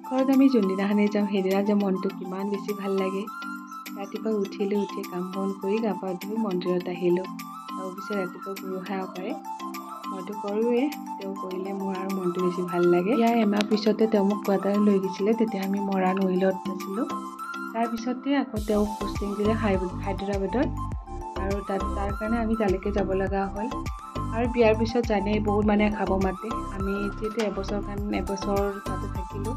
ঘৰত আমি যোনদিনাখনে যাওঁ সেইদিনা যে মনটো কিমান বেছি ভাল লাগে। ৰাতিপুৱা উঠি কাম বন কৰি গা পা ধুই মন্দিৰত আহিলোঁ। তাৰপিছত ৰাতিপুৱা গুৰু সেৱা কৰে, মইতো কৰোঁৱেই, তেওঁ কৰিলে মোৰ আৰু মনটো বেছি ভাল লাগে। ইয়াৰ এমাহ পিছতে তেওঁ মোক কোৱাৰ্টাৰত লৈ গৈছিলে, তেতিয়া আমি মৰাণ উইলত আছিলোঁ। তাৰপিছতে আকৌ তেওঁ পোষ্টিং দিলে হায়দৰাবাদত, আৰু তাৰ কাৰণে আমি তালৈকে যাব লগা হ'ল। আৰু বিয়াৰ পিছত জানেই বহুত মানুহে খাব মাতে, আমি যিহেতু এবছৰ তাতে থাকিলোঁ,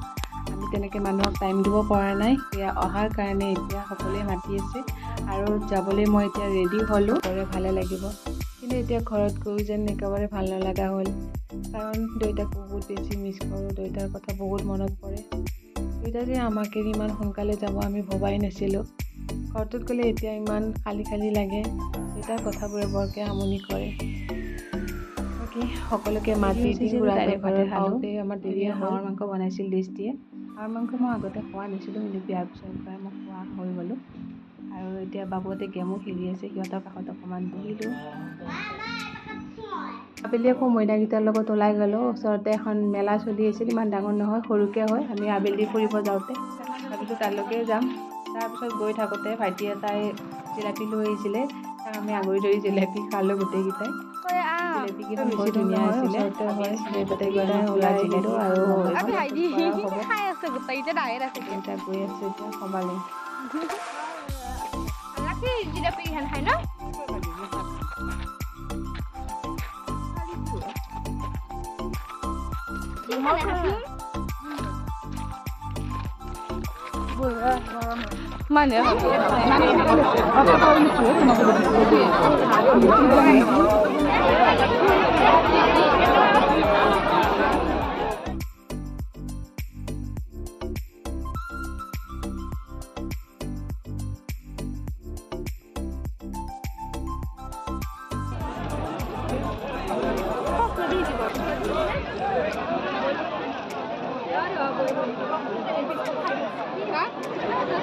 আমি তেনেকৈ মানুহক টাইম দিব পৰা নাই। সেয়া অহাৰ কাৰণে এতিয়া সকলোৱে মাতি আছে আৰু যাবলৈ মই এতিয়া ৰেডি হ'লোঁ। কৰে ভালে লাগিব, কিন্তু এতিয়া ঘৰত গৈ যেন একেবাৰে ভাল নলগা হ'ল, কাৰণ দেউতাক বহুত বেছি মিছ কৰোঁ। দেউতাৰ কথা বহুত মনত পৰে। দেউতা যে আমাক এৰি ইমান সোনকালে যাব আমি ভবাই নাছিলোঁ। ঘৰটোত গ'লে এতিয়া ইমান খালী খালী লাগে। দেউতাৰ কথাবোৰে বৰকৈ আমনি কৰে। বাকী সকলোকে মাতি দি ঘৰত খাওঁতে আমাৰ দেৰিয়ে হাঁহৰ মাংস বনাইছিল ডিছ দিয়ে। হাঁহৰ মাংস মই আগতে খোৱা নাছিলোঁ, কিন্তু বিয়াৰ পিছৰ পৰাই মই খোৱা হৈ গ'লোঁ। আৰু এতিয়া বাবুহঁতে গেমো খেলি আছে, সিহঁতৰ কাষত অকণমান বহিলোঁ। আবেলি আকৌ মইনাকেইটাৰ লগত ওলাই গ'লোঁ। ওচৰতে এখন মেলা চলি আছিল, ইমান ডাঙৰ নহয়, সৰুকৈ হয়। আমি আবেলি ফুৰিব যাওঁতে ভাবিলোঁ তালৈকে যাম। তাৰপিছত গৈ থাকোঁতে ভাইটি এটাই জিলাপি লৈ আহিছিলে, তাক আমি আগুৰি ধৰি জিলাপি খালোঁ গোটেইকেইটাই। জিলাপিকেইখন বেছি ধুনীয়া আছিলে। গোটেইকেইটাই ওলাই আহিলোঁ আৰু গৈ আছে এতিয়া সবালে। Mana?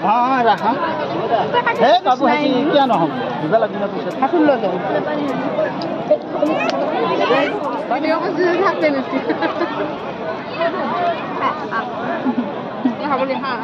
हाँ रखा है बाबू है क्या ना हम बिबल अभी ना पूछे ठाकुर लो जाओ बाकी और कुछ ठाकते नहीं हाँ हाँ बोले हाँ